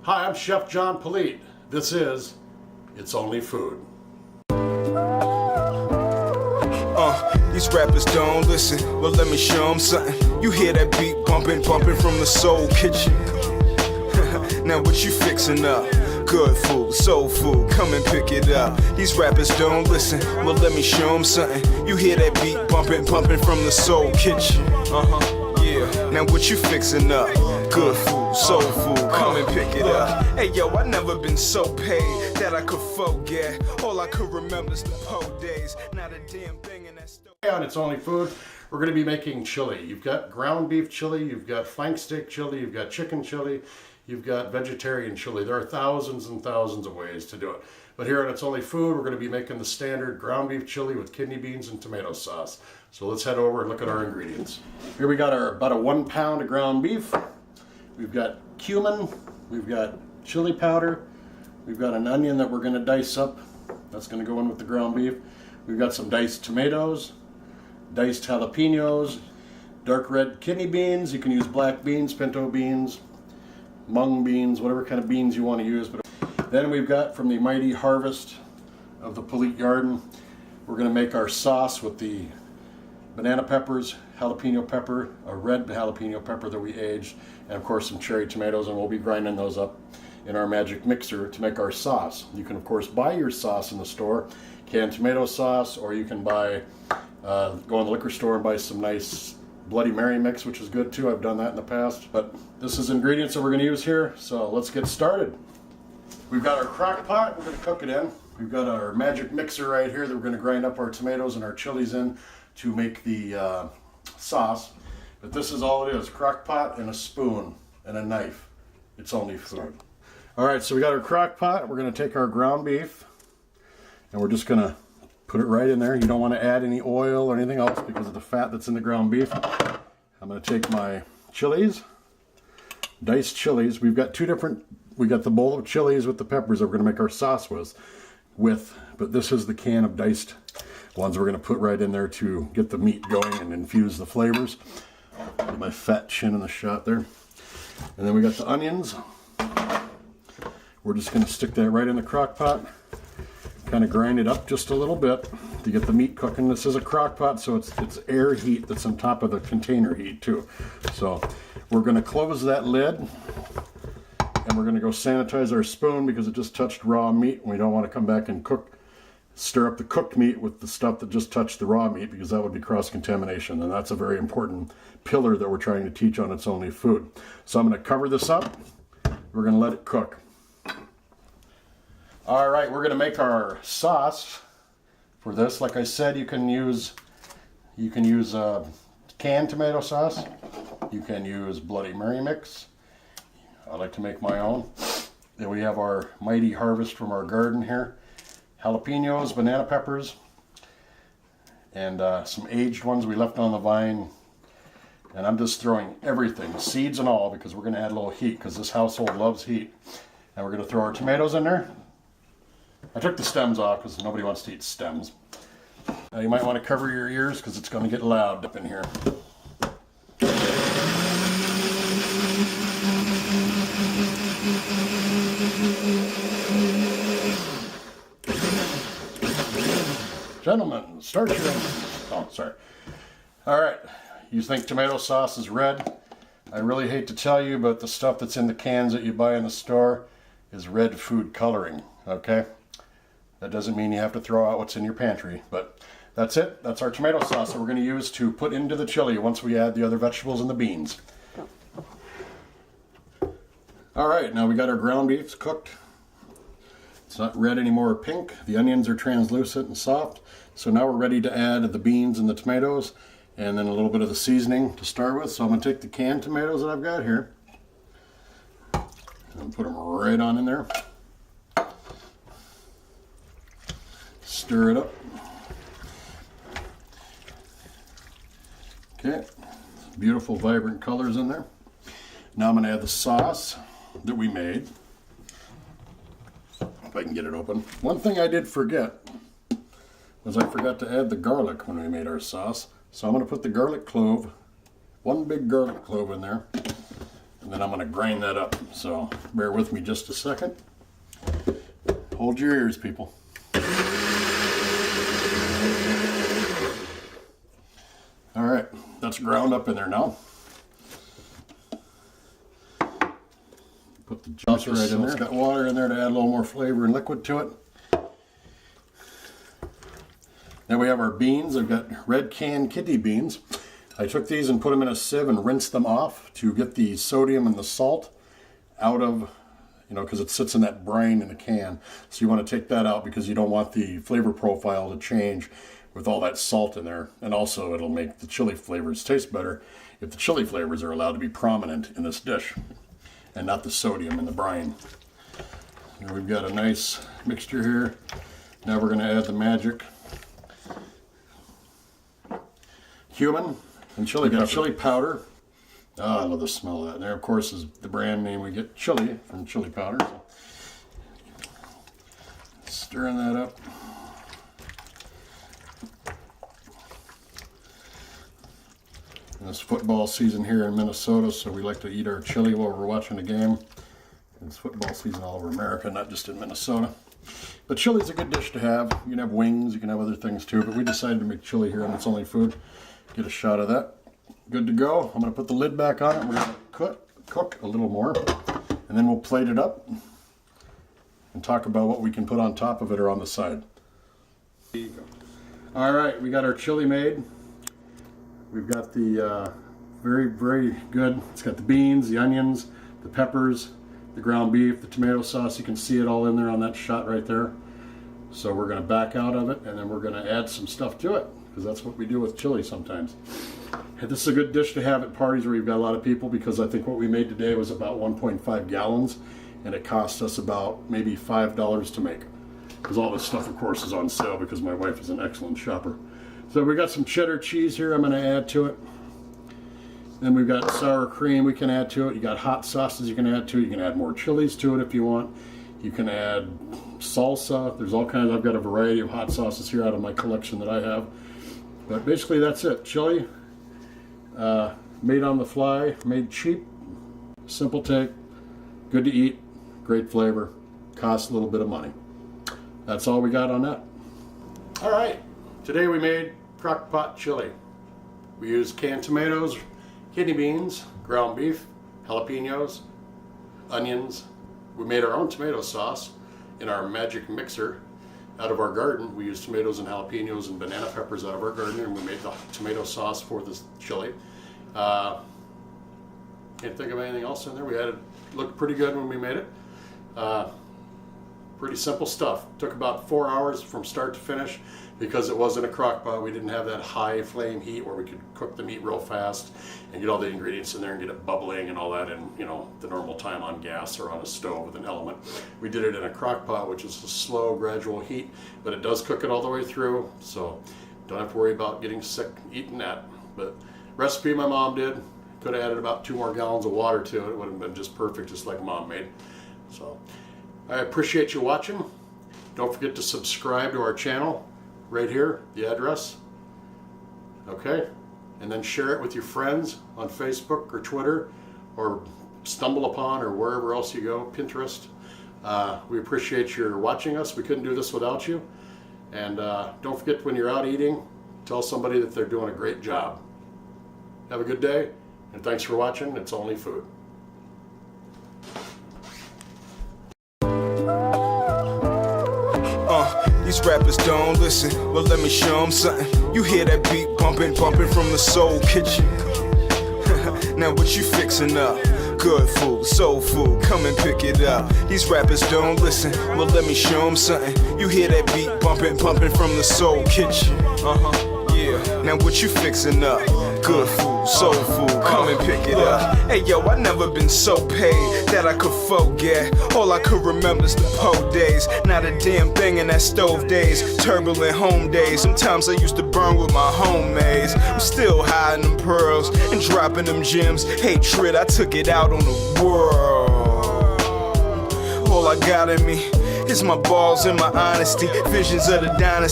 Hi, I'm Chef John Politte. This is It's Only Food. These rappers don't listen, well let me show them something. You hear that beat bumping from the soul kitchen. Now what you fixing up? Good food, soul food, come and pick it up. These rappers don't listen, well let me show them something. You hear that beat bumping from the soul kitchen. Yeah, now what you fixing up? Good food, soul food, come and pick it up. Hey yo, I never been so paid that I could forget. All I could remember is the po days, not a damn thing in that store. On It's Only Food, we're going to be making chili. You've got ground beef chili, you've got flank steak chili, you've got chicken chili, you've got vegetarian chili. There are thousands and thousands of ways to do it. But here on It's Only Food, we're going to be making the standard ground beef chili with kidney beans and tomato sauce. So let's head over and look at our ingredients. Here we got about a 1 pound of ground beef. We've got cumin, we've got chili powder, we've got an onion that we're going to dice up. That's going to go in with the ground beef. We've got some diced tomatoes, diced jalapenos, dark red kidney beans. You can use black beans, pinto beans, mung beans, whatever kind of beans you want to use. But then we've got from the mighty harvest of the Politte garden, we're going to make our sauce with the banana peppers, jalapeno pepper, a red jalapeno pepper that we aged, and of course some cherry tomatoes, and we'll be grinding those up in our magic mixer to make our sauce. You can of course buy your sauce in the store, canned tomato sauce, or you can buy, go in the liquor store and buy some nice Bloody Mary mix, which is good too. I've done that in the past. But this is ingredients that we're going to use here, so let's get started. We've got our crock pot we're going to cook it in. We've got our magic mixer right here that we're going to grind up our tomatoes and our chilies in to make the sauce. But this is all it is, crock pot and a spoon and a knife. It's only food. All right, so we got our crock pot. We're going to take our ground beef and we're just going to put it right in there. You don't want to add any oil or anything else because of the fat that's in the ground beef. I'm going to take my chilies, diced chilies. We've got we got the bowl of chilies with the peppers that we're going to make our sauce with, but this is the can of diced ones we're going to put right in there to get the meat going and infuse the flavors. Get my fat chin in the shot there. And then we got the onions. We're just going to stick that right in the crock pot. Kind of grind it up just a little bit to get the meat cooking. This is a crock pot, so it's air heat that's on top of the container heat too. So we're going to close that lid and we're going to go sanitize our spoon because it just touched raw meat. We don't want to come back and stir up the cooked meat with the stuff that just touched the raw meat, because that would be cross-contamination, and that's a very important pillar that we're trying to teach on It's Only Food. So I'm going to cover this up. We're going to let it cook. All right, we're going to make our sauce for this. Like I said, you can use canned tomato sauce. You can use Bloody Mary mix. I like to make my own. Then we have our mighty harvest from our garden here. Jalapenos, banana peppers, and some aged ones we left on the vine. And I'm just throwing everything, seeds and all, because we're going to add a little heat, because this household loves heat. And we're going to throw our tomatoes in there. I took the stems off because nobody wants to eat stems. Now you might want to cover your ears because it's going to get loud up in here. Gentlemen, start your engines. Oh, sorry. All right, you think tomato sauce is red? I really hate to tell you, but the stuff that's in the cans that you buy in the store is red food coloring, okay? That doesn't mean you have to throw out what's in your pantry, but that's it. That's our tomato sauce that we're going to use to put into the chili once we add the other vegetables and the beans. All right, now we got our ground beef cooked. It's not red anymore or pink. The onions are translucent and soft. So now we're ready to add the beans and the tomatoes and then a little bit of the seasoning to start with. So I'm going to take the canned tomatoes that I've got here and put them right on in there. Stir it up. Okay, beautiful vibrant colors in there. Now I'm going to add the sauce that we made. If I can get it open. One thing I did forget was I forgot to add the garlic when we made our sauce. So I'm going to put the garlic clove, one big garlic clove in there. and then I'm going to grind that up. So bear with me just a second. Hold your ears, people. All right, that's ground up in there now. Put the juice right in there. It's got water in there to add a little more flavor and liquid to it. Then we have our beans. I've got red canned kidney beans. I took these and put them in a sieve and rinsed them off to get the sodium and the salt out of, because it sits in that brine in the can. So you want to take that out because you don't want the flavor profile to change with all that salt in there. And also it'll make the chili flavors taste better if the chili flavors are allowed to be prominent in this dish and not the sodium in the brine. And we've got a nice mixture here. Now we're going to add the magic cumin and chili pepper. Chili powder. Oh, I love the smell of that. And there, of course, is the brand name we get, chili, from chili powder. So, stirring that up. And it's football season here in Minnesota, so we like to eat our chili while we're watching the game. It's football season all over America, not just in Minnesota. But chili's a good dish to have. You can have wings, you can have other things too, but we decided to make chili here on It's Only Food. Get a shot of that. Good to go. I'm going to put the lid back on it. We're going to cook a little more, and then we'll plate it up and talk about what we can put on top of it or on the side. There you go. All right, we got our chili made. We've got the very, very good. It's got the beans, the onions, the peppers, the ground beef, the tomato sauce. You can see it all in there on that shot right there. So we're going to back out of it, and then we're going to add some stuff to it, because that's what we do with chili sometimes. And this is a good dish to have at parties where you've got a lot of people, because I think what we made today was about 1.5 gallons, and it cost us about maybe $5 to make. Because all this stuff, of course, is on sale because my wife is an excellent shopper. So we got some cheddar cheese here I'm going to add to it. Then we've got sour cream we can add to it. You got hot sauces you can add to it. You can add more chilies to it if you want. You can add salsa. There's all kinds. I've got a variety of hot sauces here out of my collection that I have. But basically that's it. Chili, made on the fly, made cheap, simple take, good to eat, great flavor, costs a little bit of money. That's all we got on that. All right, today we made crock pot chili. We used canned tomatoes, kidney beans, ground beef, jalapenos, onions. We made our own tomato sauce in our magic mixer out of our garden. We used tomatoes and jalapenos and banana peppers out of our garden, and we made the tomato sauce for this chili. Can't think of anything else in there. We had it looked pretty good when we made it. Pretty simple stuff. Took about 4 hours from start to finish because it wasn't a crock pot. We didn't have that high flame heat where we could cook the meat real fast and get all the ingredients in there and get it bubbling and all that in, the normal time on gas or on a stove with an element. We did it in a crock pot, which is a slow, gradual heat, but it does cook it all the way through, so don't have to worry about getting sick eating that. But recipe my mom did. Could have added about 2 more gallons of water to it. It would have been just perfect, just like Mom made. So I appreciate you watching. Don't forget to subscribe to our channel right here, the address. Okay? And then share it with your friends on Facebook or Twitter or Stumble Upon or wherever else you go, Pinterest. We appreciate your watching us. We couldn't do this without you. And don't forget, when you're out eating, tell somebody that they're doing a great job. Have a good day, and thanks for watching It's Only Food. These rappers don't listen, well let me show them something. You hear that beat bumping, bumping from the soul kitchen. Now what you fixing up? Good food, soul food, come and pick it up. These rappers don't listen, well let me show them something. You hear that beat bumping, bumping from the soul kitchen. Yeah, now what you fixing up? Good food, soul food, come and pick it up. Hey yo, I never been so paid that I could forget. All I could remember is the po days. Not a damn thing in that stove days. Turbulent home days. Sometimes I used to burn with my homemades. I'm still hiding them pearls and dropping them gems. Hatred, I took it out on the world. All I got in me is my balls and my honesty. Visions of the dynasty.